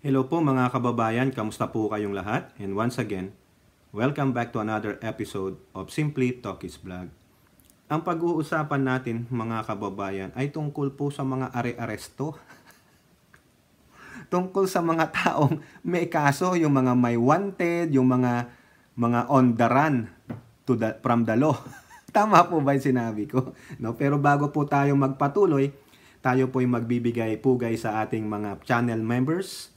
Hello po mga kababayan, kamusta po kayong lahat? And once again, welcome back to another episode of Simply Talkies Vlog. Ang pag-uusapan natin mga kababayan ay tungkol po sa mga are-aresto. Tungkol sa mga taong may kaso, yung mga may wanted, yung mga on the run from the law. Tama po ba yung sinabi ko? No? Pero bago po tayo magpatuloy, tayo po ay magbibigay pugay sa ating mga channel members.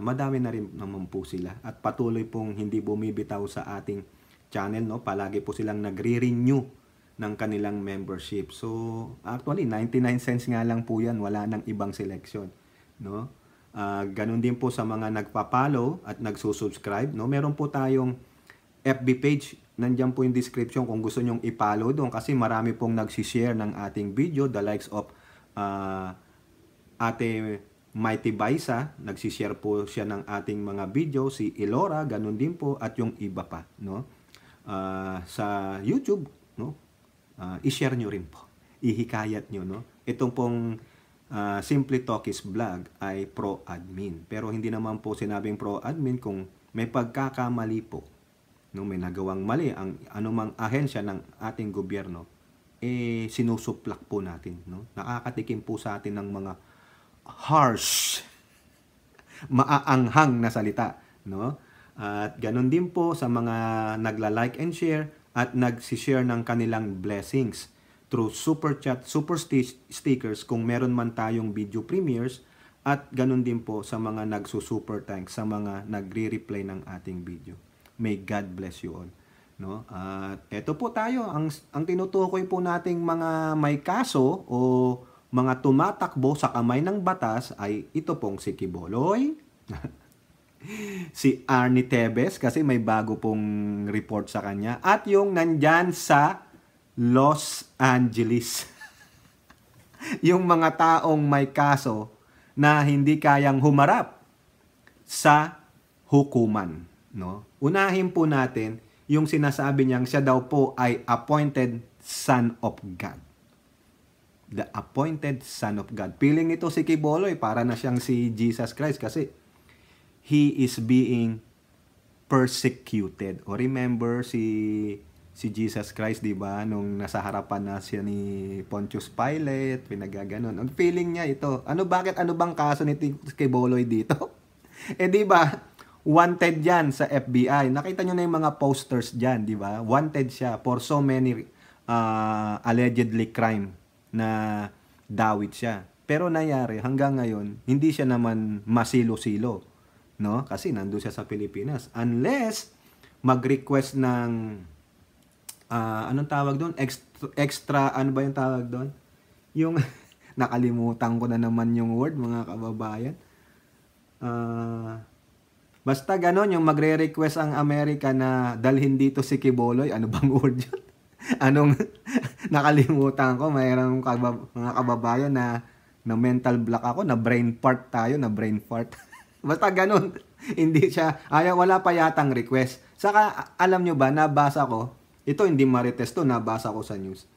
Madami na rin naman po sila at patuloy pong hindi bumibitaw sa ating channel, no? Palagi po silang nagre-renew ng kanilang membership. So, actually 99 cents nga lang po 'yan, wala nang ibang selection, no? Ganun din po sa mga nagpa-follow at nagsusubscribe, no? Meron po tayong FB page, nandiyan po yung description kung gusto nyong i-follow doon kasi marami pong nagsi-share ng ating video, the likes of Ate Mighty Baisa, nagsishare po siya ng ating mga video, si Elora, ganun din po, at yung iba pa, no? Sa YouTube, no? I-share nyo rin po, ihikayat nyo, no? Itong pong Simply Talkies Vlog ay pro-admin, pero hindi naman po sinabing pro-admin kung may pagkakamali po, no? May nagawang mali ang anumang ahensya ng ating gobyerno, sinusuplak po natin, no? Nakakatikim po sa atin ng mga harsh, maaanghang na salita, no? At ganun din po sa mga nagla-like and share at nagsi-share ng kanilang blessings through super chat, super stickers kung meron man tayong video premieres, at ganun din po sa mga nagsu-super thanks sa mga nagre-reply ng ating video. May God bless you all, no? At eto po tayo, ang tinutukoy po nating mga may kaso o mga tumatakbo sa kamay ng batas ay ito pong si Quiboloy, si Arnie Tevez kasi may bago pong report sa kanya, at yung nandyan sa Los Angeles. Yung mga taong may kaso na hindi kayang humarap sa hukuman, no? Unahin po natin yung sinasabi niyang siya daw po ay appointed son of God. The appointed son of God. Feeling ito si Quiboloy, para na siyang si Jesus Christ kasi he is being persecuted. O remember si Jesus Christ, di ba? Nung nasa harapan na siya ni Pontius Pilate, pinagaganon. Ang feeling niya ito. Ano bang kaso ni Quiboloy dito? Di ba? Wanted yan sa FBI. Nakita nyo na yung mga posters dyan, di ba? Wanted siya for so many allegedly crime na dawit siya. Pero nangyari, hanggang ngayon, hindi siya naman masilo-silo, no? Kasi nandun siya sa Pilipinas. Unless mag-request ng anong tawag doon? Extra, ano ba yung tawag doon? Yung nakalimutan ko na naman yung word, mga kababayan. Basta ganon, yung magre-request ang Amerika na dalhin dito si Quiboloy. Ano bang word yun? Nakalimutan ko. Mayroong mga kababayan na mental block ako, na brain fart tayo, na brain fart. Basta ganon. Hindi siya, wala pa yatang request. Saka, alam nyo ba, nabasa ko, ito hindi marites to, nabasa ko sa news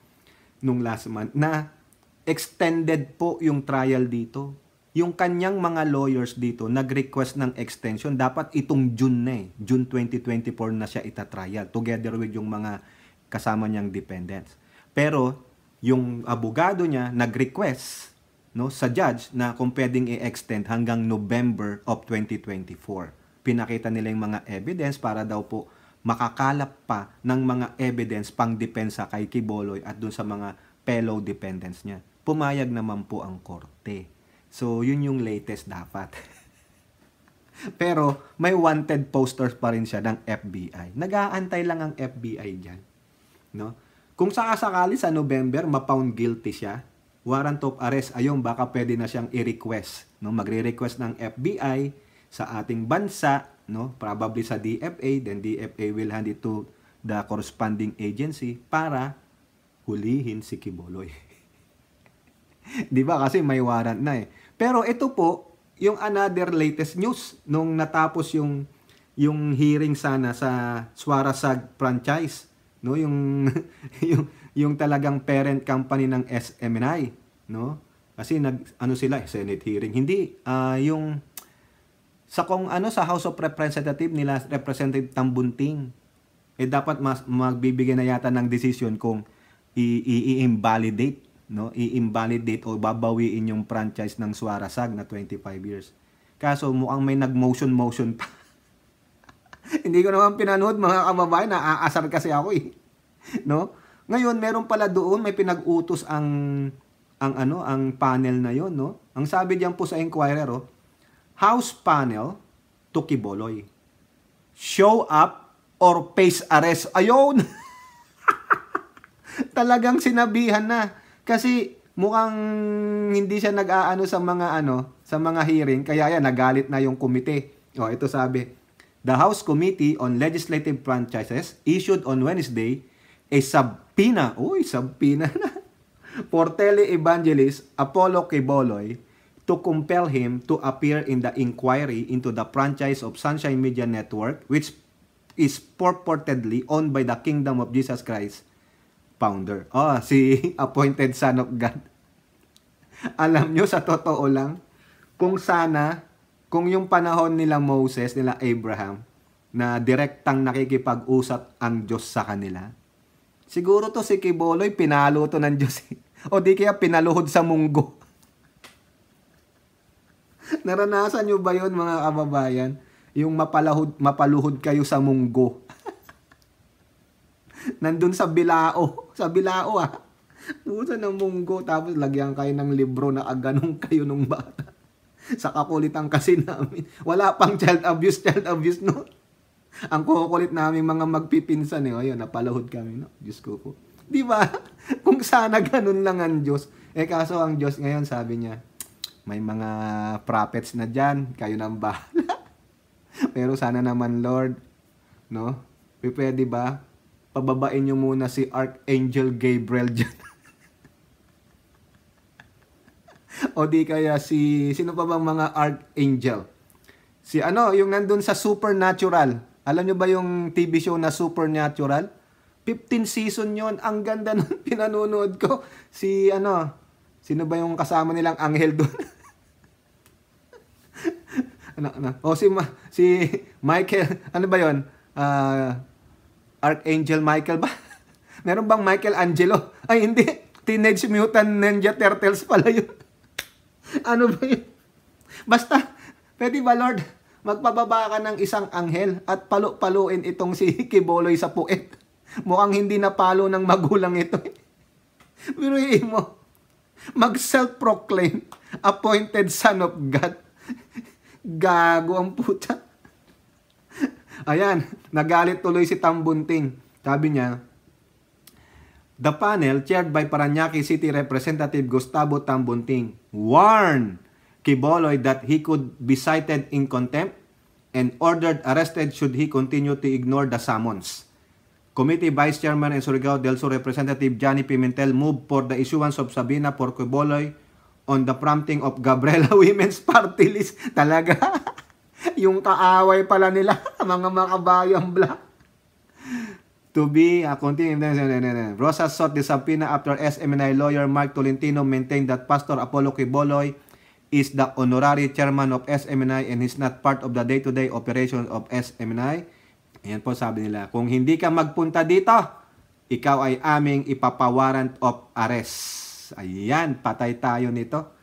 nung last month, na extended po yung trial dito. Yung kanyang mga lawyers dito, nag-request ng extension. Dapat itong June na June 2024 na siya itatrial, together with yung mga kasama niyang dependents. Pero, yung abogado niya, nag-request, no, sa judge na kung pwedeng i-extend hanggang November of 2024. Pinakita nila yung mga evidence para daw po makakalap pa ng mga evidence pang depensa kay Quiboloy at dun sa mga fellow dependents niya. Pumayag naman po ang korte. So, yun yung latest dapat. Pero, may wanted posters pa rin siya ng FBI. Nag-aantay lang ang FBI dyan, no? Kung sakasakali sa November, ma-found guilty siya, warrant of arrest, ayun, baka pwede na siyang i-request, no? Magre-request ng FBI sa ating bansa, no? Probably sa DFA, then DFA will hand it to the corresponding agency para hulihin si Quiboloy. Di ba? Kasi may warrant na Pero ito po, yung another latest news, nung natapos yung hearing sana sa Suarezag franchise, no, yung yung talagang parent company ng SMNI, no? Kasi ano sila, Senate hearing. Hindi yung sa kung ano sa House of Representative nila Representative Tambunting, dapat magbibigay na yata ng decision kung i-invalidate, no? I-invalidate o babawiin yung franchise ng Suarasag na 25 years. Kaso mukhang may nag-motion pa. Hindi ko naman pinanood, mga kababayan, naaasar kasi ako eh. No? Ngayon, meron pala doon, may pinag-utos ang panel na yon, no? Ang sabi diyan po sa Inquirer, House panel to Quiboloy. Show up or face arrest. Ayun! Talagang sinabihan na. Kasi mukhang hindi siya nag-aano sa mga hearing, kaya yan, nagalit na yung komite. Ito sabi, the House Committee on Legislative Franchises issued on Wednesday a subpoena, subpoena na, for tele-evangelist Apollo Quiboloy to compel him to appear in the inquiry into the franchise of Sunshine Media Network, which is purportedly owned by the Kingdom of Jesus Christ founder. Si appointed son of God. Alam nyo, sa totoo lang, kung yung panahon nila Moses, nila Abraham, na direktang nakikipag-usap ang Diyos sa kanila, siguro to si Quiboloy, pinalo to ng Diyos. O di kaya pinaluhod sa munggo. Naranasan nyo ba yun, mga kababayan? Yung mapaluhod kayo sa munggo. Nandun sa Bilao. Sa Bilao Pusa ng munggo, tapos lagyan kayo ng libro na ganun kayo nung bata. Sa kakulitan kasi namin. Wala pang child abuse, no? Ang kukulit namin mga magpipinsan, ayun, napaluhod kami, no? Diyos ko po. Di ba? Kung sana ganun lang ang Diyos. Kaso ang Diyos ngayon, sabi niya, may mga prophets na dyan, kayo nang bahala. Pero sana naman, Lord, no? Pwede ba? Pababain nyo muna si Archangel Gabriel dyan. O di kaya sino pa bang mga archangel? Yung nandun sa Supernatural. Alam nyo ba yung TV show na Supernatural? 15 season yon. Ang ganda nun, pinanonood ko. Sino ba yung kasama nilang anghel doon? Si Michael, ano ba yon? Archangel Michael ba? Meron bang Michael Angelo? Ay, hindi. Teenage Mutant Ninja Turtles pala yun. Ano ba yun? Basta, pwede ba, Lord, magpababa ka ng isang anghel at palu-paluin itong si Quiboloy sa puwet. Mukhang hindi napalo ng magulang ito. Biruin mo, mag-self-proclaim appointed son of God. Gago ang puta. Ayan, nagalit tuloy si Tambunting. Sabi niya, the panel, chaired by Parañaque City Representative Gustavo Tambunting, warned Quiboloy that he could be cited in contempt and ordered arrested should he continue to ignore the summons. Committee Vice Chairman and Surigao del Sur Representative Johnny Pimentel moved for the issuance of subpoena for Quiboloy on the prompting of Gabriela Women's Party List. Talaga, yung kaaway pala nila, mga makabayang black. To be Rosa sought the subpoena after SMNI lawyer Mark Tolentino maintained that Pastor Apollo Quiboloy is the honorary chairman of SMNI and is not part of the day-to-day operations of SMNI. Ayan po sabi nila, kung hindi ka magpunta dito, ikaw ay aming ipapawarrant of arrest. Ayan, patay tayo nito.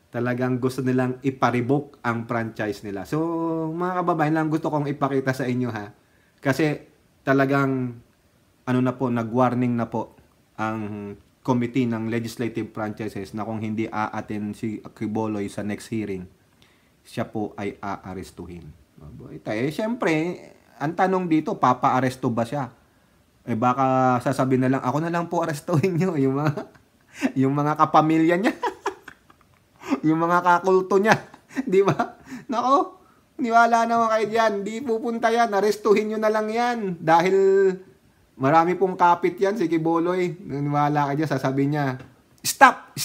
Talagang gusto nilang iparibok ang franchise nila. So, mga kababayan lang, gusto kong ipakita sa inyo Kasi talagang nag-warning na po ang committee ng legislative franchises na kung hindi a-attend si Quiboloy sa next hearing, siya po ay aarestuhin. Siyempre, ang tanong dito, papa-aresto ba siya? Baka sasabihin na lang, ako na lang po arestuhin nyo, yung mga kapamilya niya, yung mga kakulto niya, di ba? Nako, niwala naman kayo dyan, di pupunta yan, arestuhin nyo na lang yan, dahil marami pong kapit yan, si Quiboloy. Naniwala ka dyan, sasabihin niya, stop!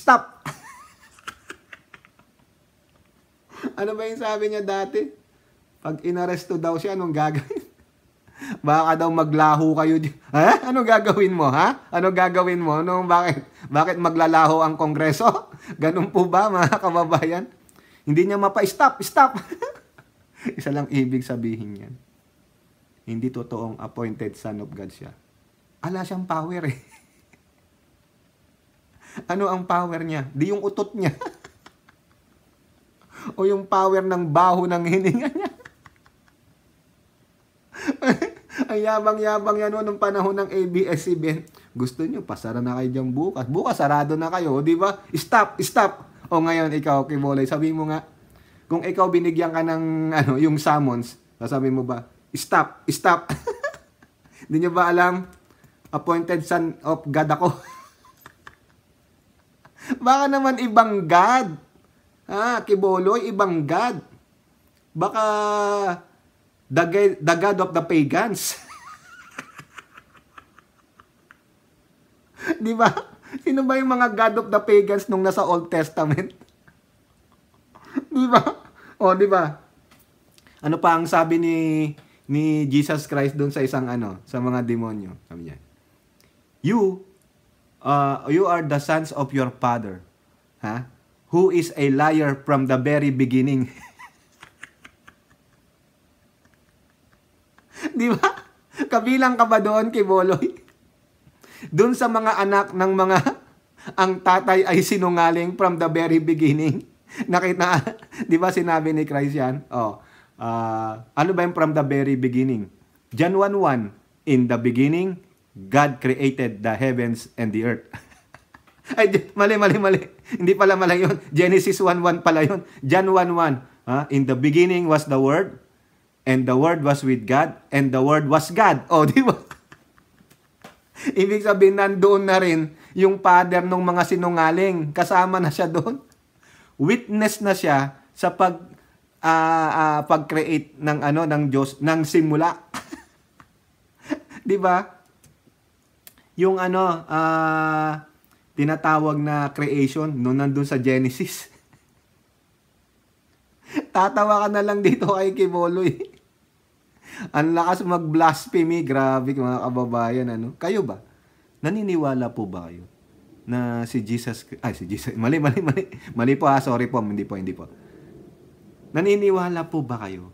Ano ba yung sabi niya dati? Pag inaresto daw siya, anong gagawin? Baka daw maglaho kayo dyan. Anong gagawin mo, Anong gagawin mo? Bakit maglalaho ang Kongreso? Ganun po ba, mga kababayan? Hindi niya mapa-stop! Isa lang ibig sabihin yan. Hindi totoong appointed son of God siya. Ala siyang power eh. Ano ang power niya? Di yung utot niya. O yung power ng baho ng hininga niya. Ang yabang-yabang yan nung panahon ng ABS-CBN. Gusto nyo, pasara na kayo dyan bukas. Bukas, sarado na kayo, di ba? Stop, stop. O ngayon, ikaw, Kibolay, sabi mo nga, kung ikaw binigyan ka ng yung summons, sasabihin mo ba, stop, stop. Di nyo ba alam, appointed son of God ako? Baka naman ibang God. Kiboloy, ibang God. Baka the God of the pagans. Di ba? Sino ba yung mga God of the pagans nung nasa Old Testament? Di ba? O, di ba? Ano pa ang sabi ni Jesus Christ doon sa isang sa mga demonyo? Sabi niya, You are the sons of your father, who is a liar from the very beginning. Di ba? Kabilang ka ba doon, Kiboloy? Doon sa mga anak ng mga ang tatay ay sinungaling from the very beginning. Nakita, di ba sinabi ni Christ yan? Ano ba yung from the very beginning? John 1:1, in the beginning, God created the heavens and the earth. Ay, mali. Hindi pala mali yun. Genesis 1:1 pala yun. John 1:1, in the beginning was the Word, and the Word was with God, and the Word was God. O, di ba? Ibig sabihin, nandoon na rin yung father ng mga sinungaling. Kasama na siya doon. Witness na siya sa pag-create ng Diyos ng simula. 'Di ba? Yung tinatawag na creation nung nandun sa Genesis. Tatawa ka na lang dito kay Kiboloy. Ang lakas mag-blasphemy, grabe mga kababayan, Kayo ba? Naniniwala po ba kayo na si Jesus, mali po sorry po, hindi po. Naniniwala po ba kayo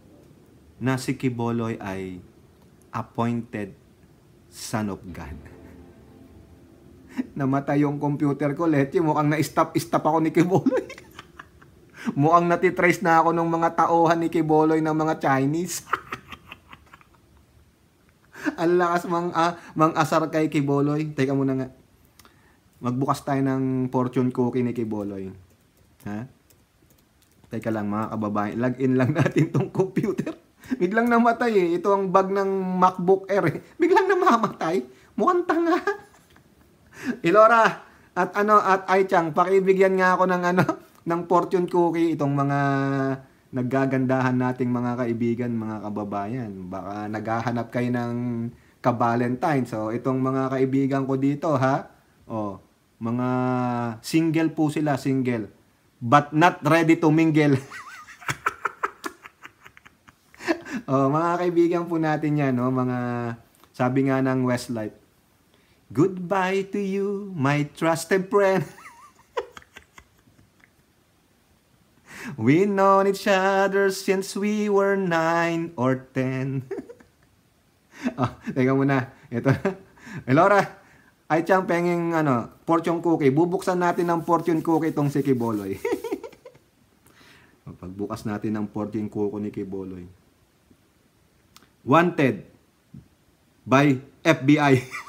na si Kiboloy ay appointed son of God? Namatay yung computer ko, Letty, mukhang na-stop ako ni Kiboloy. Mukhang natitrace na ako ng mga tauhan ni Kiboloy ng mga Chinese. Ang lakas mang-asar kay Kiboloy. Teka muna nga. Magbukas tayo ng fortune cookie ni Kiboloy. Teka lang mga kababayan. Log in lang natin tong computer. Biglang namatay eh. Ito ang bag ng MacBook Air eh. Biglang namamatay. Mukhang tanga. Ilora at Aichang, pakibigyan nga ako ng fortune cookie itong mga naggagandahan nating mga kaibigan, mga kababayan. Baka naghahanap kayo ng ka-Valentine. So, itong mga kaibigan ko dito, mga single po sila, single. But not ready to mingle. Mga kaibigan po natin yan, mga sabi nga ng Westlife. Goodbye to you, my trusted friend. We known each other since we were 9 or 10. Teka muna. Ito. Elora, ay tiyang penging fortune cookie. Bubuksan natin ng fortune cookie itong si Kiboloy. Pagbukas natin ng fortune cookie ni Kiboloy. Wanted by FBI.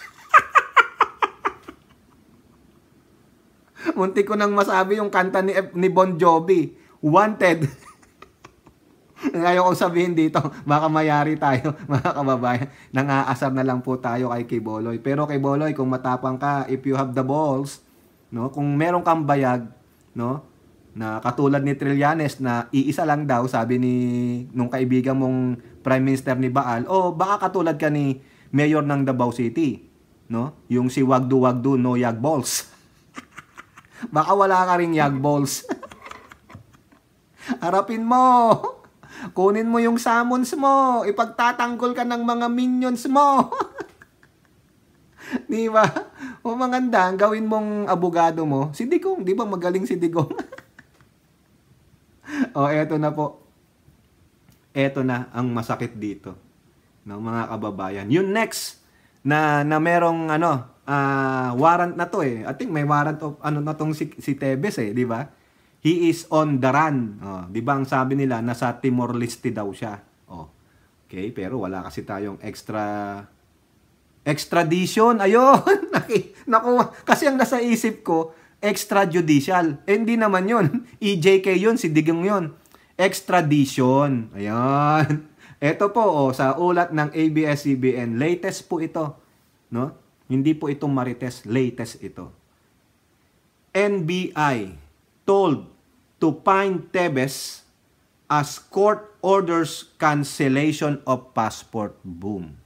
Muntik ko nang masabi yung kanta ni Bon Jovi. Wanted. Ngayon kong sabihin dito, baka mayari tayo, mga kababayan. Nang-aasar na lang po tayo kay Kiboloy. Pero Kiboloy, kung matapang ka, if you have the balls, kung meron kang bayag, na katulad ni Trillanes na iisa lang daw, sabi nung kaibigan mong Prime Minister ni Baal, baka katulad ka ni Mayor ng Davao City, yung si Wagdu no yag balls. Baka wala ka ring yag balls. Harapin mo. Kunin mo yung summons mo. Ipagtatanggol ka ng mga minions mo. Di ba? Maganda, gawin mong abogado mo. Si Digong, di ba magaling si Digong? Eto na po. eto na ang masakit dito, no, mga kababayan. Yung next na merong warrant na to eh. I think may warrant of na tong si Tebes eh, di ba? He is on the run. Oh, di ba ang sabi nila nasa Timor Leste daw siya. Oh. Okay, pero wala kasi tayong extradition. Ayun. Nakuha. Kasi ang nasa isip ko, extrajudicial. Eh, hindi naman yun. EJK yun, si Digong yun. Extradition. Ayan. Ito po, sa ulat ng ABS-CBN, latest po ito. No? Hindi po itong Marites, latest ito. NBI told to find Tebes as court orders cancellation of passport. Boom.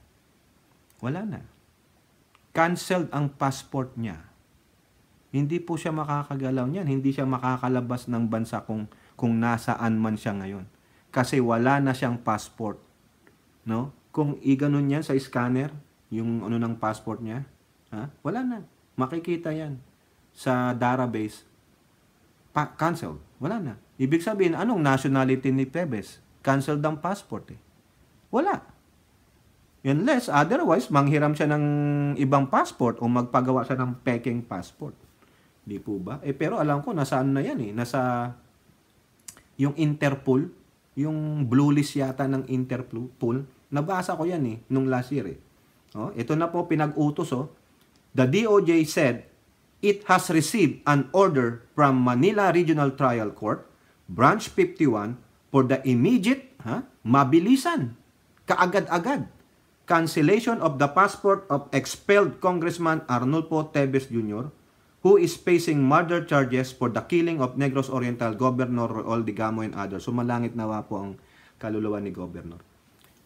Wala na. Canceled ang passport niya. Hindi po siya makakagalaw niyan. Hindi siya makakalabas ng bansa kung nasaan man siya ngayon. Kasi wala na siyang passport. No? Kung iganon yan sa scanner, yung ng passport niya, wala na. Makikita yan sa database. Canceled. Wala na. Ibig sabihin, anong nationality ni Tebes? Canceled ang passport eh. Wala. Unless, otherwise, manghiram siya ng ibang passport o magpagawa siya ng peking passport. Di po ba? Pero alam ko, nasaan na yan eh. Nasa yung Interpol, yung blue list yata ng Interpol. Nabasa ko yan eh, nung last year eh. Ito na po pinag-utos oh. The DOJ said it has received an order from Manila Regional Trial Court, Branch 51, for the immediate, mabilisan, kaagad-agad, cancellation of the passport of expelled Congressman Arnulfo Tebes Jr., who is facing murder charges for the killing of Negros Oriental Governor Roel Digamo and others. Sumalangit nawa po ang kaluluwa ni Governor.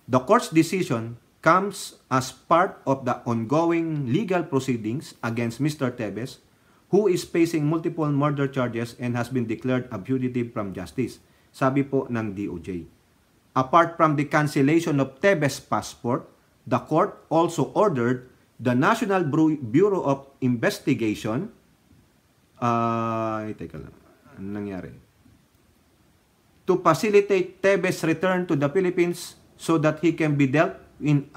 The court's decision comes as part of the ongoing legal proceedings against Mr. Tebes, who is facing multiple murder charges and has been declared a fugitive from justice. Sabi po ng DOJ. Apart from the cancellation of Tebes' passport, the court also ordered the National Bureau of Investigation teka lang, ano nangyari? To facilitate Tebes' return to the Philippines so that he can be dealt in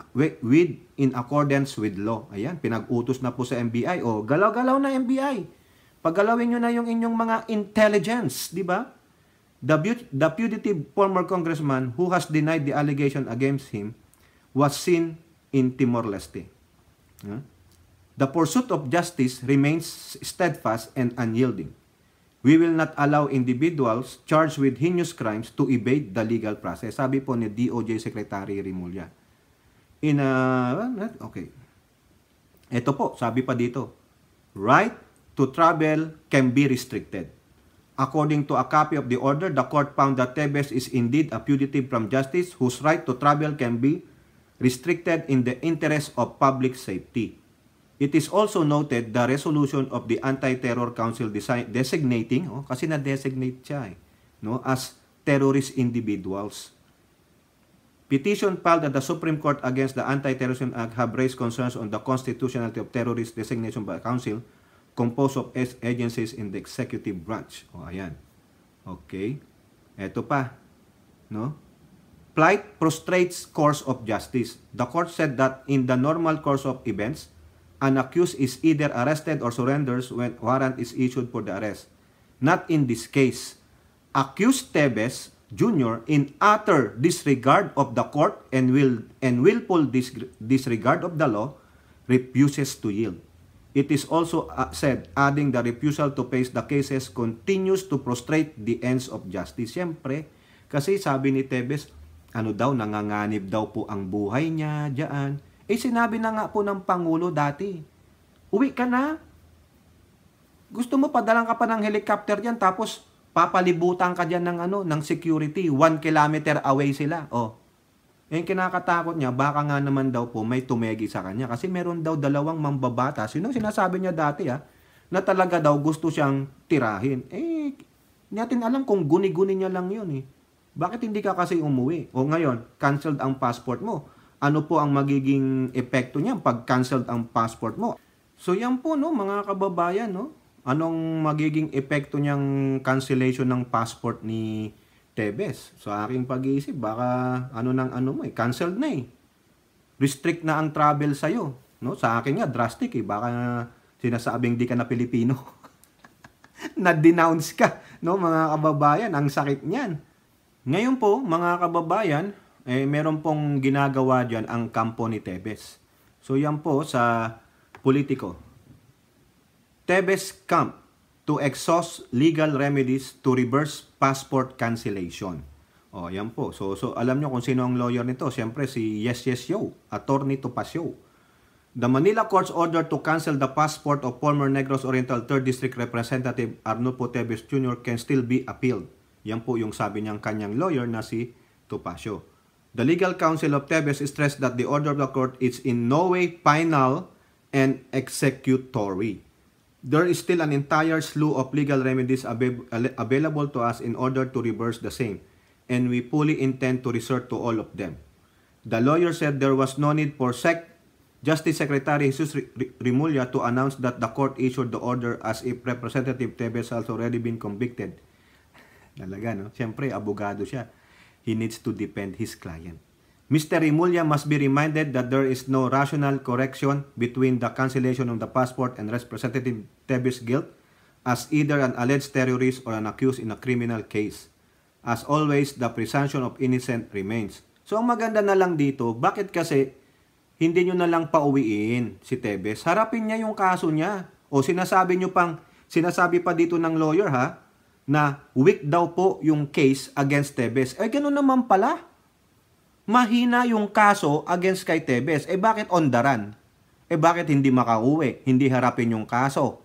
accordance with law. Ayan, pinag-utos na po sa NBI. O, galaw-galaw na NBI. Paggalawin nyo na yung inyong mga intelligence, di ba? The fugitive former congressman who has denied the allegation against him was seen in Timor-Leste. The pursuit of justice remains steadfast and unyielding. We will not allow individuals charged with heinous crimes to evade the legal process. Sabi po ni DOJ Secretary Rimulya. Okay. Ito po, sabi pa dito, right to travel can be restricted. According to a copy of the order, the court found that Tebes is indeed a fugitive from justice whose right to travel can be restricted in the interest of public safety. It is also noted the resolution of the Anti-Terror Council designating, kasi na-designate siya as terrorist individuals. Petition filed at the Supreme Court against the Anti-Terrorism Act have raised concerns on the constitutionality of terrorist designation by a council composed of agencies in the executive branch. Ayan. Okay. Eto pa. Plight prostrates course of justice. The court said that in the normal course of events, an accused is either arrested or surrenders when warrant is issued for the arrest. Not in this case. Accused Tebes Jr. in utter disregard of the court and willful disregard of the law refuses to yield. It is also said, adding the refusal to face the cases continues to prostrate the ends of justice. Siyempre, kasi sabi ni Tebes, nanganganib daw po ang buhay niya diyan. Sinabi na nga po ng Pangulo dati, uwi ka na. Gusto mo padalang ka pa ng helicopter diyan tapos papalibutan ka diyan ng security. 1 kilometer away sila. Yung kinakatakot niya, baka nga naman daw po may tumegi sa kanya. Kasi meron daw 2 mambabatas. Yun ang sinasabi niya dati na talaga daw gusto siyang tirahin. Natin alam kung guni-guni niya lang yun Bakit hindi ka kasi umuwi? Ngayon, canceled ang passport mo. Ano po ang magiging epekto niyan pag canceled ang passport mo? So yan po mga kababayan Anong magiging epekto niyang cancellation ng passport ni Tebes. Sa aking pag-iisip, baka ano ng ano mo canceled na Restrict na ang travel sa'yo. No? Sa akin nga, drastic baka sinasabing di ka na Pilipino. Na-denounce ka, no, mga kababayan. Ang sakit niyan. Ngayon po, mga kababayan, meron pong ginagawa dyan ang kampo ni Tebes. So yan po sa politiko. Tebes camp to exhaust legal remedies to reverse passport cancellation. O, yan po. So alam nyo kung sino ang lawyer nito. Siyempre si Yes Yo, Attorney Topacio. The Manila court's order to cancel the passport of former Negros Oriental 3rd District Representative Arnulfo Tebes Jr. can still be appealed. Yan po yung sabi niyang kanyang lawyer na si Topacio. The legal counsel of Tebes stressed that the order of the court is in no way final and executory. There is still an entire slew of legal remedies available to us in order to reverse the same, and we fully intend to resort to all of them. The lawyer said there was no need for Justice Secretary Jesus Rimulya to announce that the court issued the order as if Representative Tebes has already been convicted. Talaga, no? Siyempre, abogado siya. He needs to defend his client. Mr. Rimulya must be reminded that there is no rational correction between the cancellation of the passport and Representative Tebes' guilt as either an alleged terrorist or an accused in a criminal case. As always, the presumption of innocent remains. So, ang maganda na lang dito, bakit kasi hindi nyo na lang pauwiin si Tebes? Harapin niya yung kaso niya. O sinasabi pa dito ng lawyer na weak daw po yung case against Tebes. Gano'n naman pala. Mahina yung kaso against kay Tebes. Bakit on the run? Bakit hindi makauwi? Hindi harapin yung kaso?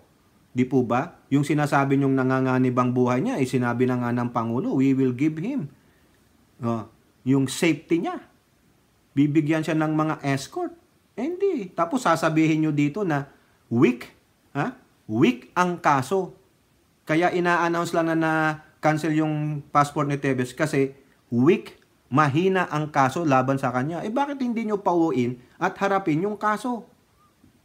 Di po ba? Yung sinasabi nyong nanganganib ang buhay niya, sinabi na nga ng Pangulo, we will give him yung safety niya. Bibigyan siya ng mga escort. Hindi. Tapos sasabihin nyo dito na weak. Weak ang kaso. Kaya ina-announce lang na cancel yung passport ni Tebes kasi weak, mahina ang kaso laban sa kanya. Bakit hindi nyo pauwiin at harapin yung kaso?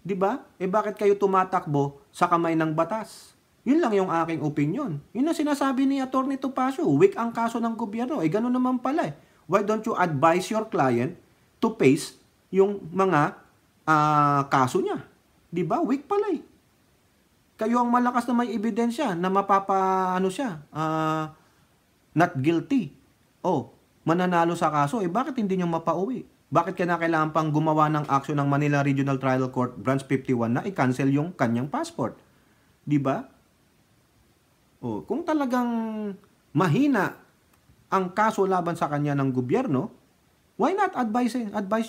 Diba? Bakit kayo tumatakbo sa kamay ng batas? Yun lang yung aking opinion. Yun ang sinasabi ni Atty. Topacio. Weak ang kaso ng gobyerno. Ganun naman pala. Why don't you advise your client to face yung mga kaso niya? Diba? Weak pala Kayo ang malakas na may ebidensya na not guilty. Mananalo sa kaso. Bakit hindi nyo mapauwi? Bakit kailangan pang gumawa ng action ng Manila Regional Trial Court Branch 51 na i-cancel yung kanyang passport? Diba? Kung talagang mahina ang kaso laban sa kanya ng gobyerno, why not advise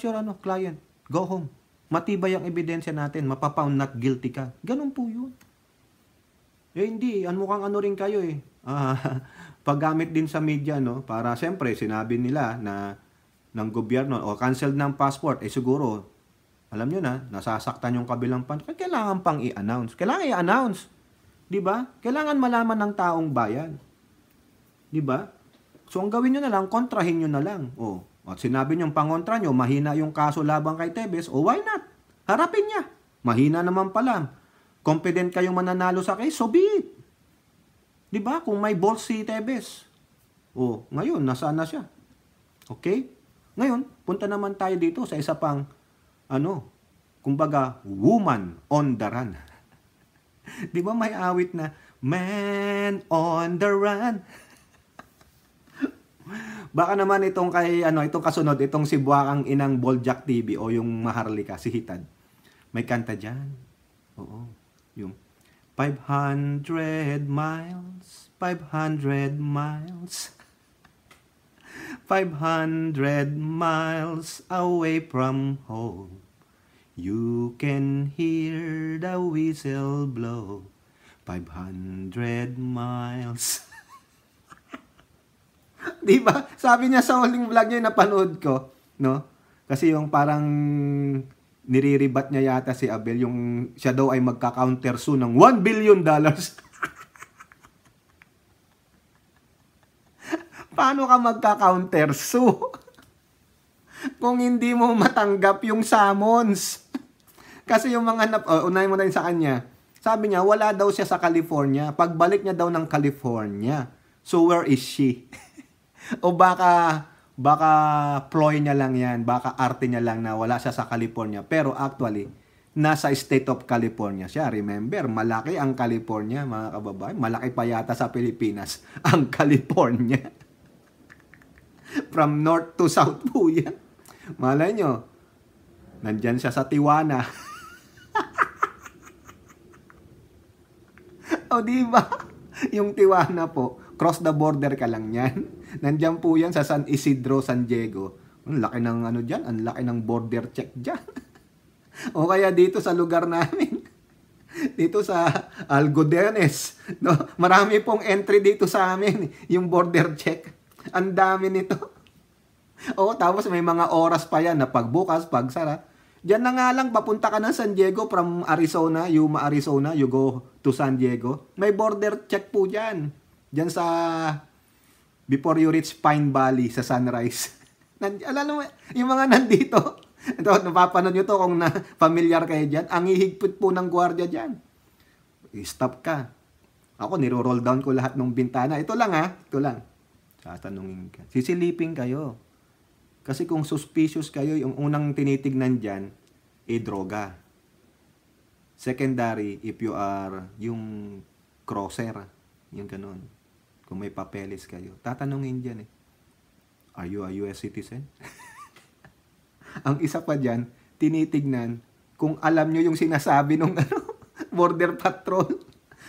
your client? Go home. Matibay ang ebidensya natin. Mapapound not guilty ka. Ganun po yun. Hindi. Mukhang rin kayo paggamit din sa media, no? Para siyempre, sinabi nila na ng gobyerno, cancel ng passport. Siguro, alam nyo na, nasasaktan yung kabilang kailangan pang i-announce. Kailangan i-announce. Diba? Kailangan malaman ng taong bayan. Diba? So, ang gawin nyo na lang, kontrahin nyo na lang. At sinabi nyo pangontra nyo, mahina yung kaso labang kay Tebes, why not? Harapin niya. Mahina naman pala. Confident kayong mananalo sa case, so be it. Diba? Kung may balls si Tebes. Ngayon, nasaan na siya? Okay? Ngayon, punta naman tayo dito sa isa pang, kumbaga, woman on the run. Diba may awit na, man on the run? Baka naman itong itong kasunod, itong si Buwakang Inang Boljak TV o yung Maharlika, si Hitad. May kanta dyan. Yung 500 miles, 500 miles, 500 miles away from home. You can hear the whistle blow. 500 miles. Diba? Sabi niya sa huling vlog niya, napanood ko, no? Kasi yung parang niriribat niya yata si Abel, yung siya daw ay magka-counter sue ng $1 billion. Paano ka magka-counter sue? Kung hindi mo matanggap yung summons. Kasi yung mga, unahin mo na yun sa kanya, sabi niya, wala daw siya sa California. Pagbalik niya daw ng California. So, where is she? O baka ploy niya lang yan, baka arte niya lang na wala siya sa California. Pero actually, nasa state of California siya. Remember, malaki ang California, mga kababayan. Malaki pa yata sa Pilipinas ang California. From north to south po yan. Malay nyo, nandyan siya sa Tijuana. O diba? Yung Tijuana po, cross the border ka lang yan. Nandyan po yan sa San Isidro, San Diego. Ang laki ng ano dyan, ang laki ng border check dyan. O kaya dito sa lugar namin, dito sa Algodones, no? Marami pong entry dito sa amin, yung border check. Ang dami nito. O tapos may mga oras pa yan na pagbukas, pagsara. Diyan na nga lang, papunta ka ng San Diego from Arizona, Yuma, Arizona, you go to San Diego. May border check po dyan. Diyan sa, before you reach Pine Valley, sa Sunrise. Alam mo, yung mga nandito, ito, napapanood nyo to kung na familiar kayo dyan, ang hihigpit po ng gwardiya dyan. Stop ka. Ako, niro-roll down ko lahat ng bintana. Ito lang ha, ito lang. Tatanungin ka. Sisilipin kayo. Kasi kung suspicious kayo, yung unang tinitignan dyan, droga. Secondary, if you are yung crosser, yung ganun. Kung may papeles kayo, tatanungin dyan eh. Are you a US citizen? Ang isa pa dyan, tinitignan kung alam nyo yung sinasabi ng border patrol.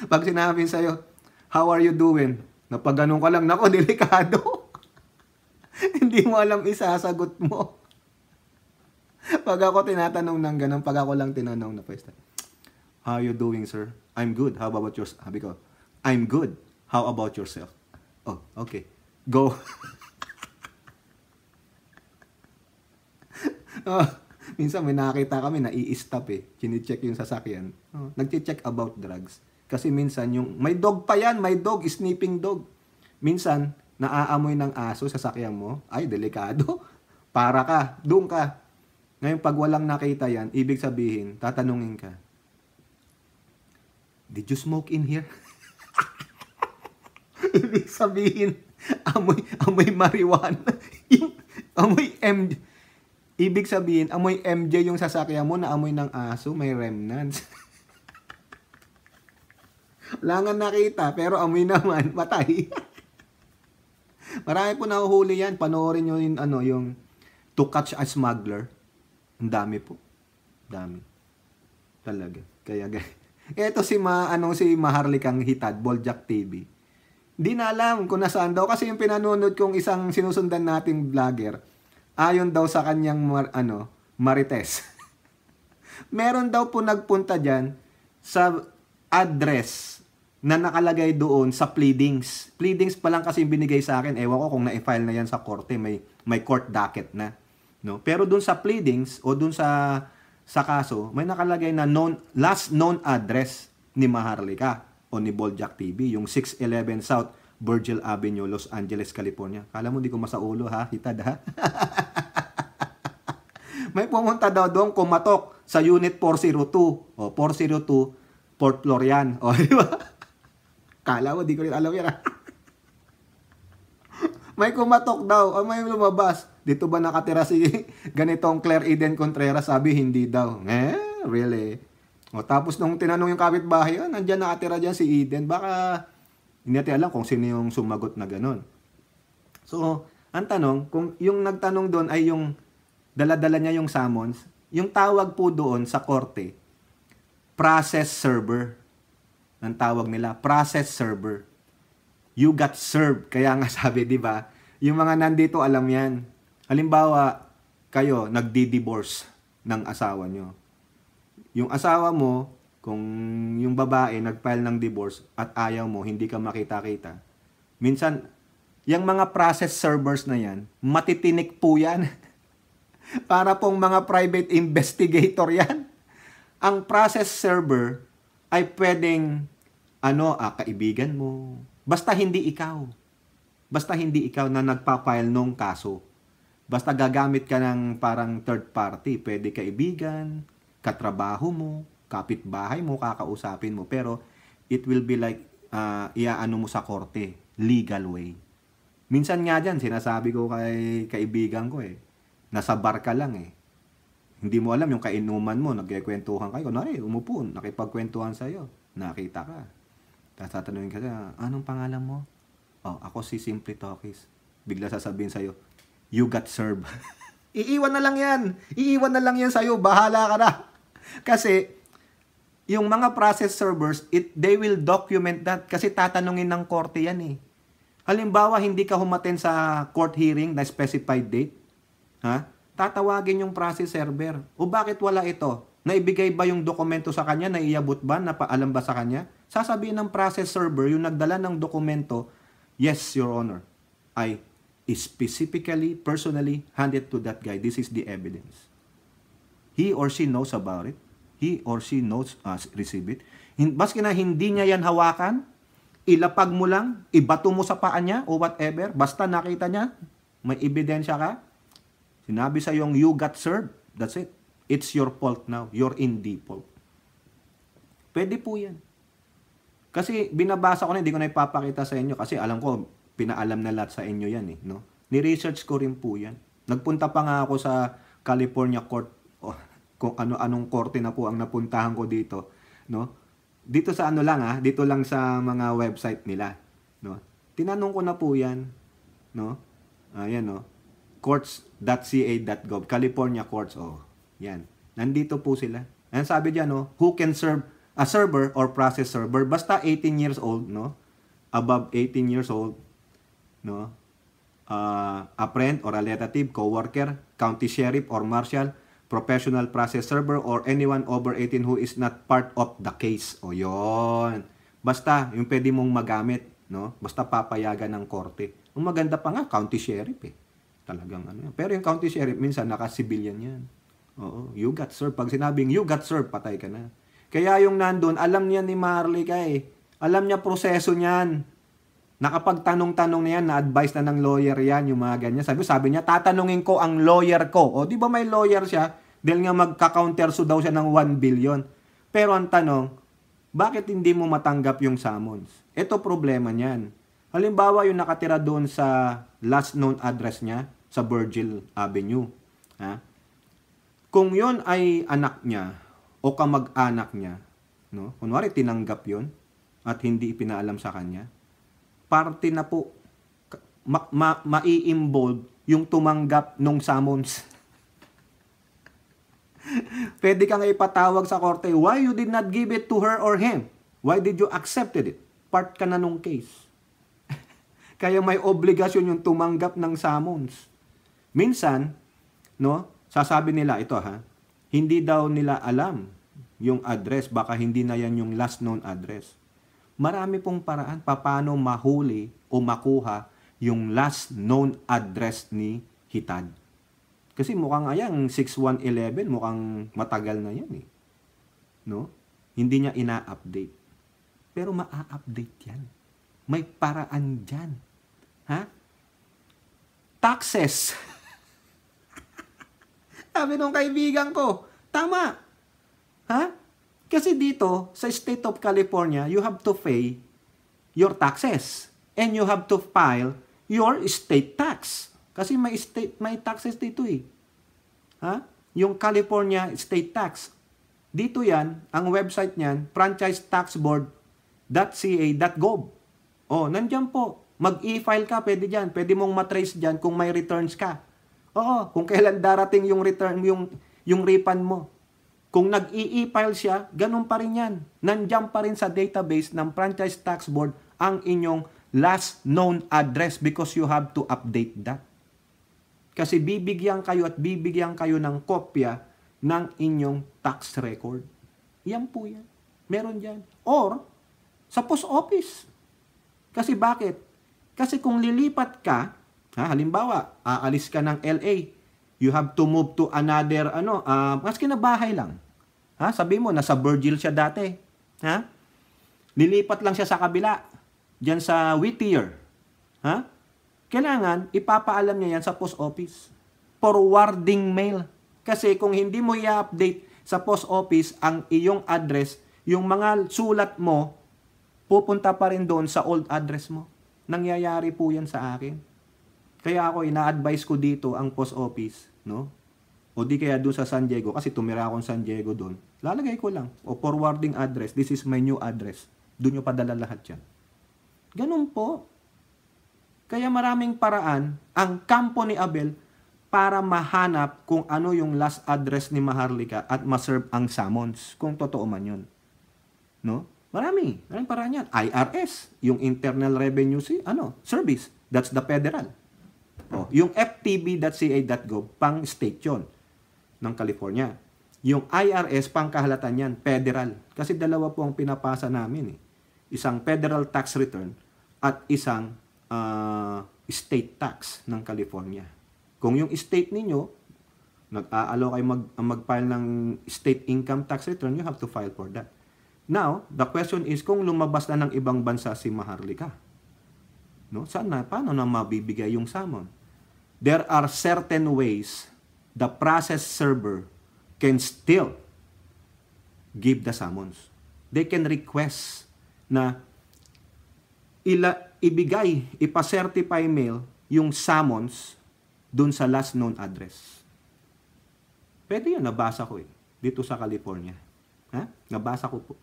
Pag sinabi sa'yo, how are you doing? Napag ganun ka lang, nako, delikado. Hindi mo alam isasagot mo. Pag ako tinatanong ng ganun, pag ako lang tinanong na first time, how are you doing, sir? I'm good. How about yourself? Sabi ko, I'm good. How about yourself? Oh, okay. Go. Minsan may nakita kami na i-stop eh. Chine-check yung sasakyan. Nag-check about drugs. Kasi minsan yung, may dog pa yan, may dog, sniffing dog. Minsan, naaamoy ng aso sa sasakyan mo, ay, delikado. Para ka, doon ka. Ngayon, pag walang nakita yan, ibig sabihin, tatanungin ka, did you smoke in here? Ibig sabihin, amoy marijuana. Amoy MJ. Ibig sabihin, amoy MJ yung sasakyan mo na amoy ng aso, may remnants. Wala nga nakita, pero amoy naman, patay. Marami po nahuhuli yan. Panoorin nyo yung, yung To Catch a Smuggler. Ang dami po. Dami. Talaga. Kaya, eto si Maharlikang Hitad, Boljak TV. Di na alam kung nasaan daw. Kasi yung pinanonood kong isang sinusundan nating vlogger, ayon daw sa kanyang, Marites. Meron daw po nagpunta dyan sa address na nakalagay doon sa pleadings. Pleadings pa lang kasi binigay sa akin. Ewan ko kung na-file na yan sa korte. May court docket na. No? Pero doon sa pleadings o doon sa kaso, may nakalagay na last known address ni Maharlika o ni Boljak TV. Yung 611 South Virgil Avenue, Los Angeles, California. Kala mo di ko masaulo ha? Hitad ha? May pumunta daw doon kumatok sa Unit 402. O 402 Port Florian. O di ba? Kala mo, di ko rin alam yan. May kumatok daw, o may lumabas. Dito ba nakatira si ganitong Claire Eden Contreras? Sabi, hindi daw. Really? O tapos nung tinanong yung kapitbahay, nandyan nakatira dyan si Eden. Baka hindi natin alam kung sino yung sumagot na ganun. So, ang tanong, kung yung nagtanong doon ay yung dala-dala niya yung summons, yung tawag po doon sa korte, process server. Ang tawag nila, process server. You got served. Kaya nga sabi, di ba? Yung mga nandito, alam yan. Halimbawa, kayo, nagdi-divorce ng asawa nyo. Yung asawa mo, kung yung babae nag-file ng divorce at ayaw mo, hindi ka makita-kita. Minsan, yung mga process servers na yan, matitinik po yan. Para pong mga private investigator yan. Ang process server ay pwedeng, kaibigan mo. Basta hindi ikaw. Basta hindi ikaw na nagpa-file nung kaso. Basta gagamit ka ng parang third party. Pwede kaibigan, katrabaho mo, kapitbahay mo, kakausapin mo. Pero it will be like, iaano mo sa korte. Legal way. Minsan nga dyan, sinasabi ko kay kaibigan ko nasa bar ka lang Hindi mo alam yung kainuman mo, nagkikwentuhan kayo. Kunwari, umupo, nakipagkwentuhan sa'yo. Nakita ka. Tapos tatanungin ka siya, anong pangalan mo? Oh, ako si Simply Talkies. Bigla sasabihin sa'yo, you got served. Iiwan na lang yan. Iiwan na lang yan sa'yo. Bahala ka na. Kasi, yung mga process servers, they will document that. Kasi tatanungin ng korte yan Halimbawa, hindi ka humaten sa court hearing na specified date. Tatawagin yung process server. O bakit wala ito? Naibigay ba yung dokumento sa kanya? Naiabot ba? Napaalam ba sa kanya? Sasabihin ng process server, yung nagdala ng dokumento, yes, Your Honor, I specifically, personally handed to that guy. This is the evidence. He or she knows about it. He or she knows receive it. Baski na hindi niya yan hawakan, ilapag mo lang, ibato mo sa paa niya o whatever, basta nakita niya, may ebidensya ka, sinabi sa yung you got served, that's it. It's your fault now. You're in default. Pwede po yan. Kasi binabasa ko na, hindi ko na ipapakita sa inyo kasi alam ko, pinaalam na lahat sa inyo yan no? Ni-research ko rin po yan. Nagpunta pa nga ako sa California Court, kung ano-anong korte na po ang napuntahan ko dito, no? Dito sa ano lang dito lang sa mga website nila, no? Tinanong ko na po yan, no? Ayan, no? courts.ca.gov, California Courts, yan. Nandito po sila. Ayan, sabi diyan, no? Who can serve a server or process server? Basta 18 years old, no? Above 18 years old, no? A friend or a relative, co-worker, county sheriff or marshal, professional process server, or anyone over 18 who is not part of the case. O yon. Basta, yung pwede mong magamit, no? Basta papayagan ng korte. Ang maganda pa nga, county sheriff Talagang ano yan. Pero yung county sheriff, minsan naka-civilian yan. Oo, you got served. Pag sinabing you got served, patay ka na. Kaya yung nandun, alam niya ni Marley alam niya proseso niyan. Nakapagtanong-tanong na yan, na-advise na ng lawyer yan, yung mga ganyan. Sabi niya, tatanungin ko ang lawyer ko. O, di ba may lawyer siya? Dahil nga magka-countersuit daw siya ng 1 billion. Pero ang tanong, bakit hindi mo matanggap yung summons? Ito problema niyan. Halimbawa, yung nakatira doon sa last known address niya, sa Virgil Avenue. Kung yon ay anak niya, o kamag-anak niya, no? Kunwari, tinanggap yon at hindi ipinaalam sa kanya, parte na po mai-involve yung tumanggap nung summons. Pwede kang ipatawag sa korte, why you did not give it to her or him? Why did you accepted it? Part ka na nung case. Kaya may obligasyon yung tumanggap ng summons. Minsan, no, sasabi nila ito hindi daw nila alam yung address, baka hindi na yan yung last known address. Marami pong paraan paano mahuli o makuha yung last known address ni Hitad. Kasi mukhang 6111, mukhang matagal na yan No? Hindi niya ina-update. Pero maa-update yan. May paraan dyan. Taxes. Sabi nung kaibigan ko, tama. Kasi dito, sa state of California, you have to pay your taxes. And you have to file your state tax. Kasi may taxes dito Yung California state tax. Dito yan, ang website niyan, franchisetaxboard.ca.gov. Nandiyan po. Mag-e-file ka, pwede dyan. Pwede mong matrace dyan kung may returns ka. Kung kailan darating yung return, yung refund mo. Kung nag-e-file siya, ganun pa rin yan. Nandiyan pa rin sa database ng Franchise Tax Board ang inyong last known address because you have to update that. Kasi bibigyan kayo ng kopya ng inyong tax record. Yan po yan. Meron dyan. Or, sa post office. Kasi bakit? Kasi kung lilipat ka, halimbawa, aalis ka ng LA, you have to move to another, maski na bahay lang. Sabi mo, nasa Virgil siya dati. Lilipat lang siya sa kabila, dyan sa Whittier. Kailangan, ipapaalam niya yan sa post office. Forwarding mail. Kasi kung hindi mo i-update sa post office ang iyong address, yung mga sulat mo, pupunta pa rin doon sa old address mo. Nangyayari po yan sa akin. Kaya ako, ina-advise ko dito ang post office, no? O di kaya doon sa San Diego, kasi tumira akong San Diego doon, lalagay ko lang, o forwarding address, this is my new address. Doon nyo padala lahat yan. Ganun po. Kaya maraming paraan ang kampo ni Abel para mahanap kung ano yung last address ni Maharlika at maserve ang summons, kung totoo man yun. No? Maraming paraan yan. IRS, yung Internal Revenue Service, that's the federal. Yung ftb.ca.gov, pang state yun ng California. Yung IRS, pang kahalatan yan, federal. Kasi dalawa po ang pinapasa namin. Isang federal tax return at isang state tax ng California. Kung yung state ninyo, nag-aalaw kayo mag-file ng state income tax return, you have to file for that. Now, the question is, kung lumabas na ng ibang bansa si Maharlika, no? Paano na mabibigay yung summon? There are certain ways the process server can still give the summons. They can request na ipa-certify mail yung summons dun sa last known address. Pwede yun, nabasa ko dito sa California. Nabasa ko po.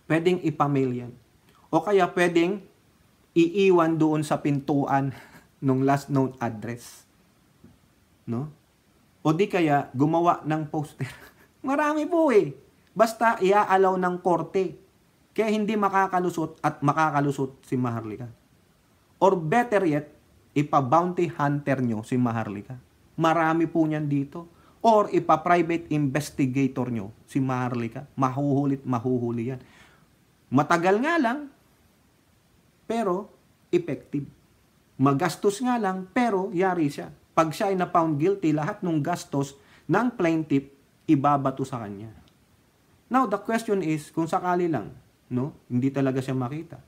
Pwedeng ipa-mail yan. O kaya pwedeng iiwan doon sa pintuan ng last known address. No? O di kaya gumawa ng poster. Marami po Basta iaalaw ng korte. Kaya hindi makakalusot at makakalusot si Maharlika. Or better yet, ipa-bounty hunter nyo si Maharlika. Marami po niyan dito. Or ipa-private investigator nyo si Maharlika. Mahuhuli yan. Matagal nga lang, pero effective. Magastos nga lang, pero yari siya. Pag siya ay na-found guilty, lahat ng gastos ng plaintiff, ibabato sa kanya. Now, the question is, kung sakali lang, no, hindi talaga siya makita,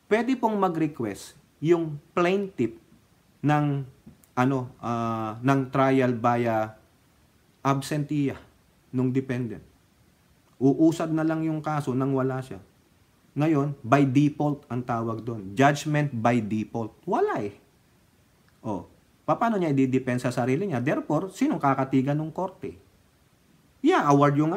pwede pong mag-request yung plaintiff ng ng trial via absentia nung dependent. Uusad na lang yung kaso nang wala siya. Ngayon, by default ang tawag doon. Judgment by default. Wala paano niya i-defend sa sarili niya? Therefore, sinong kakatigan ng korte? Award yung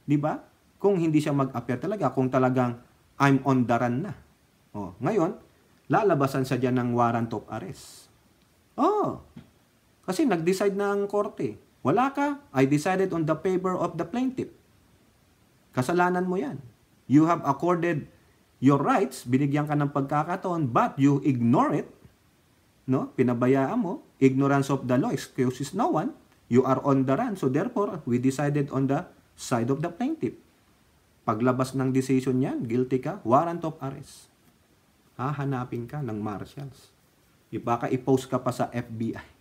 di ba? Kung hindi siya mag-appear talaga, kung talagang I'm on the run na. Ngayon, lalabasan siya dyan ng warrant of arrest. Kasi nag-decide na ang korte. Wala ka, I decided on the favor of the plaintiff. Kasalanan mo yan. You have accorded your rights, binigyan ka ng pagkakataon, but you ignore it, no? Pinabayaan mo, ignorance of the law excuses no one, you are on the run, so therefore, we decided on the side of the plaintiff. Paglabas ng decision yan, guilty ka, warrant of arrest. Hahanapin ka ng marshals. Baka i-post ka pa sa FBI.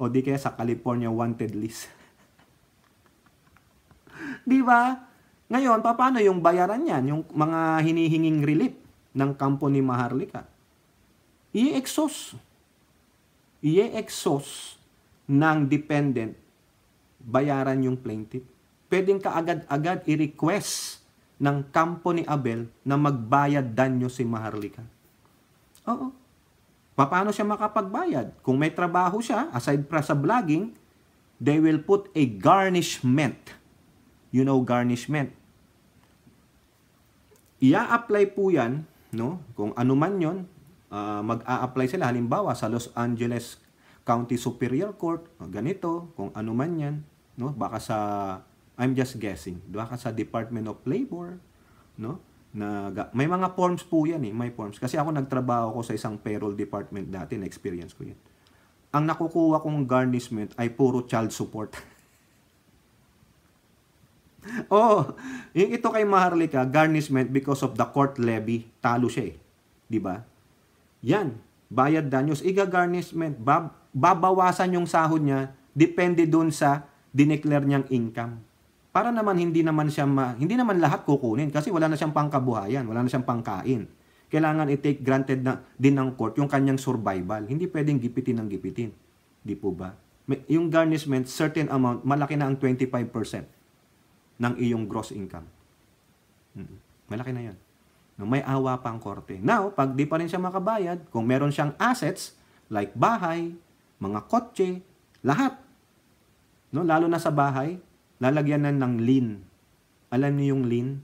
O di kaya sa California wanted list. Di ba? Ngayon, paano yung bayaran yan? Yung mga hinihinging relief ng kampo ni Maharlika. I-exhaust ng dependent bayaran yung plaintiff. Pwedeng kaagad-agad i-request ng kampo ni Abel na magbayad danyo si Maharlika. Paano siya makapagbayad? Kung may trabaho siya, aside fra sa vlogging, they will put a garnishment. You know garnishment. Ia-apply po yan, no? Kung ano man yun, mag-a-apply sila. Halimbawa, sa Los Angeles County Superior Court, ganito, kung ano man yan, no? Baka sa, I'm just guessing, baka sa Department of Labor, no? May mga forms po yan may forms. Kasi ako nagtrabaho ko sa isang payroll department dati, na-experience ko yan. Ang nakukuha kong garnishment ay puro child support. Yung ito kay Maharlika, garnishment because of the court levy, talo siya di ba? Yan, bayad danyos, iga-garnishment, babawasan yung sahod niya, depende dun sa dineclare niyang income. Para naman hindi naman lahat kukunin kasi wala na siyang pangkabuhayan, wala na siyang pangkain. Kailangan i-take granted din ng court yung kanyang survival. Hindi pwedeng gipitin ng gipitin. Di po ba? Yung garnishment, certain amount, malaki na ang 25% ng iyong gross income. Malaki na yan. No, may awa pa ang korte. Now, pag di pa rin siya makabayad, kung meron siyang assets, like bahay, mga kotse, lahat, no, lalo na sa bahay, lalagyan na ng lien. Alam niyo yung lien?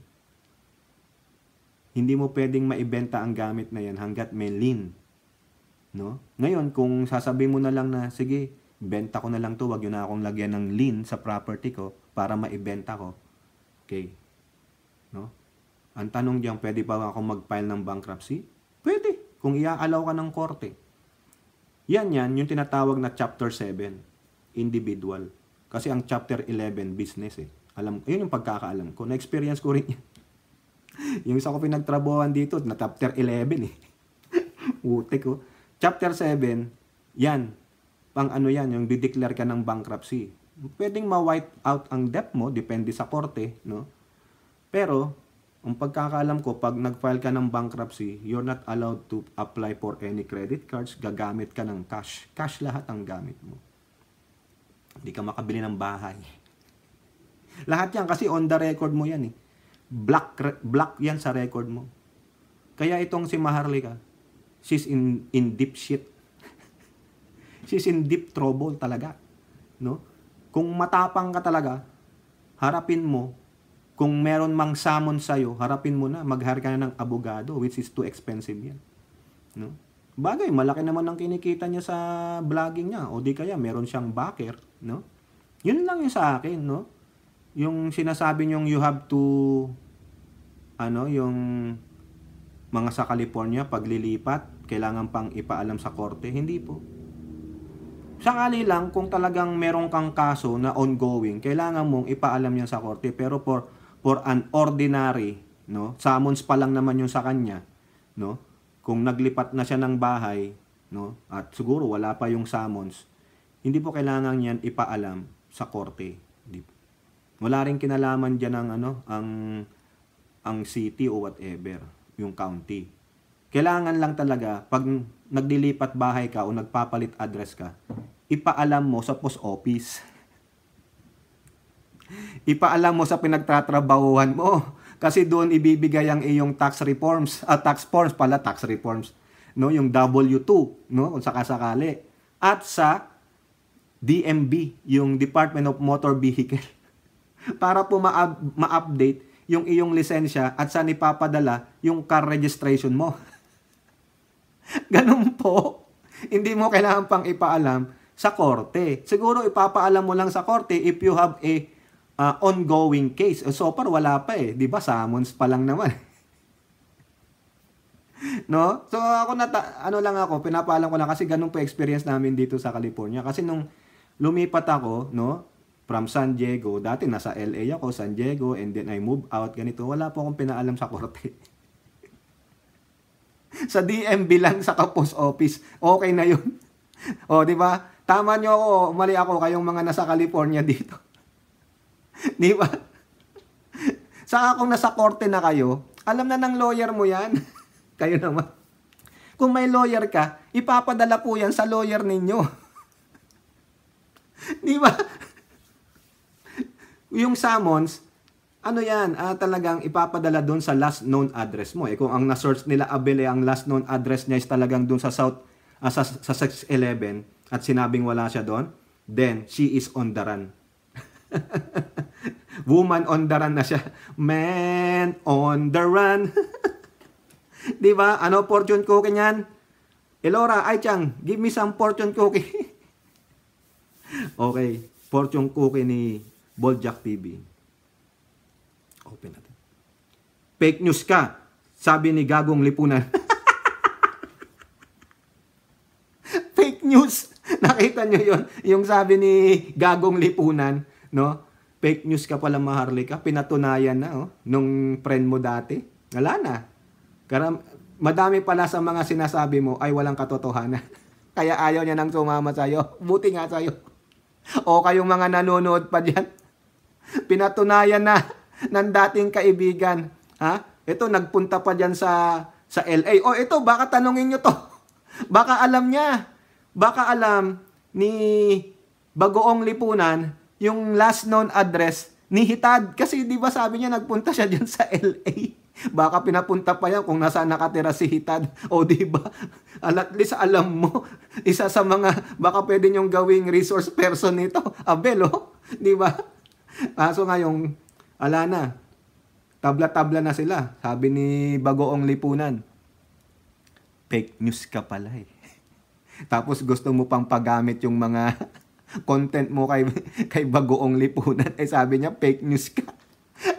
Hindi mo pwedeng maibenta ang gamit na yan hanggat may lien. No? Ngayon, kung sasabihin mo na lang na, sige, benta ko na lang to, wag yun na akong lagyan ng lien sa property ko para maibenta ko. Okay. No? Ang tanong diyan, pwede pa ako mag-file ng bankruptcy? Pwede, kung iaalaw ka ng korte. Yan, yung tinatawag na Chapter 7, individual. Kasi ang Chapter 11, business eh. Yun yung pagkakaalam ko. Na-experience ko rin yan. Yung isa ko pinagtrabuhan dito, na Chapter 11 eh. Utek ko. Chapter 7, yan. Pang ano yan, yung dideclare ka ng bankruptcy. Pwedeng ma-wipe out ang debt mo, depende sa korte, no? Pero, ang pagkakaalam ko, pag nag-file ka ng bankruptcy, you're not allowed to apply for any credit cards, gagamit ka ng cash. Cash lahat ang gamit mo. Hindi ka makabili ng bahay. Lahat yan kasi on the record mo yan eh. Black yan sa record mo. Kaya itong si Maharlika, she's in deep shit. She's in deep trouble talaga. No? Kung matapang ka talaga, harapin mo. Kung meron mang summon sa'yo, harapin mo na. Mag-hire ka na ng abogado, which is too expensive yan. No? Bagay, malaki naman ang kinikita niya sa vlogging niya. O di kaya, meron siyang backer. No? Yun lang yung sa akin. No? Yung sinasabi niyong you have to, yung mga sa California, paglilipat, kailangan pang ipaalam sa korte. Hindi po. Sakali lang, kung talagang meron kang kaso na ongoing, kailangan mong ipaalam yan sa korte. Pero for an ordinary, no, summons pa lang naman yung sa kanya, no? Kung naglipat na siya ng bahay, no, at siguro wala pa yung summons, hindi po kailangan yan ipaalam sa korte. Wala rin kinalaman diyan ang city o whatever, yung county. Kailangan lang talaga pag naglilipat bahay ka o nagpapalit address ka, ipaalam mo sa post office. Ipaalam mo sa pinagtatrabahuhan mo kasi doon ibibigay ang iyong tax reforms, tax reforms, no, yung W2, no, kung sakasakali, at sa DMV, yung Department of Motor Vehicle, para po ma-update yung iyong lisensya at saan ipapadala yung car registration mo. Ganun po. Hindi mo kailangan pang ipaalam sa korte. Siguro ipapaalam mo lang sa korte if you have a ongoing case. So far wala pa eh, 'di ba? Summons pa lang naman. No? So ako pinapaalam ko lang kasi ganun po experience namin dito sa California. Kasi nung lumipat ako, no, from San Diego, dati nasa LA ako, San Diego, and then I moved out ganito. Wala po akong pinaalam sa korte. Sa DMV lang sa post office, okay na 'yun. O, 'di ba? Tama niyo ako, mali ako kayong mga nasa California dito. 'Di ba? Sa akong nasa korte na kayo, alam na ng lawyer mo 'yan. Kayo naman. Kung may lawyer ka, ipapadala po 'yan sa lawyer ninyo. 'Di ba? Yung summons, talagang ipapadala doon sa last known address mo. Kung ang na-search nila Abel, ang last known address niya is talagang doon sa South, sa 611, at sinabing wala siya doon, then she is on the run. Woman on the run na siya. Man on the run. Di ba? Ano fortune cookie niyan? Elora, Aichang, give me some fortune cookie. Okay, fortune cookie ni Boljak TV. Open natin. Fake news ka, sabi ni Gagong Lipunan. Fake news. Nakita nyo yun? Yung sabi ni Gagong Lipunan, no? Fake news ka pala, Maharlika. Pinatunayan na, nung friend mo dati. Wala na. Madami pala sa mga sinasabi mo ay walang katotohanan. Kaya ayaw niya nang sumama sa'yo. Buti nga sa'yo. O kayong mga nanonood pa dyan. Pinatunayan na ng dating kaibigan. Ha? Ito, nagpunta pa dyan sa LA. O ito, baka tanungin nyo to. Baka alam niya. Baka alam ni Bagoong Lipunan yung last known address ni Hitad. Kasi di ba sabi niya nagpunta siya dyan sa LA. Baka pinapunta pa yan kung nasaan nakatira si Hitad. O di ba? At least alam mo, isa sa mga baka pwede niyong gawing resource person nito. Abel, oh. Di ba? Kaso ngayon, ala na. Tabla-tabla na sila. Sabi ni Bagoong Lipunan, fake news ka pala eh. Tapos gusto mo pang pagamit yung mga content mo kay Bagoong Lipunan. Eh sabi niya, fake news ka.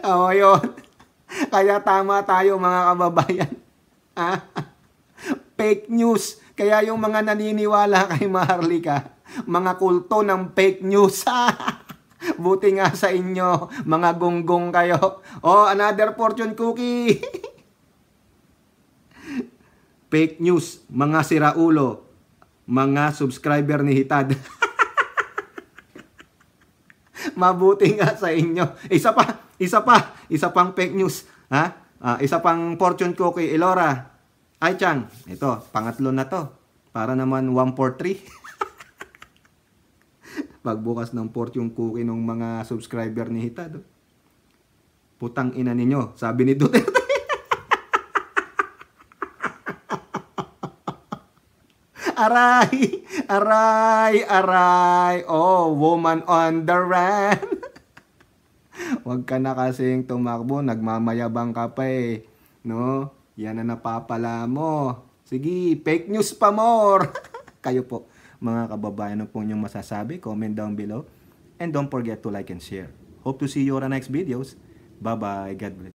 O yun. Kaya tama tayo mga kababayan. Fake news. Kaya yung mga naniniwala kay Maharlika, mga kulto ng fake news. Buti nga sa inyo, mga gonggong kayo. Oh, another fortune cookie. Fake news, mga siraulo, mga subscriber ni Hitad. Mabuti nga sa inyo. Isa pang fake news. Isa pang fortune cookie, Elora. Ay, Chang, ito, pangatlo na to. Para naman 143. Pagbukas ng fortune cookie ng mga subscriber ni Hitad. Putang ina ninyo, sabi ni Duterte. Aray! Aray! Aray! Oh, woman on the run! Huwag ka na kasing tumakbo, nagmamayabang ka pa eh. No? Yan na napapala mo. Sige, fake news pa more! Kayo po, mga kababayan, ano po inyong masasabi? Comment down below. And don't forget to like and share. Hope to see you on the next videos. Bye-bye. God bless.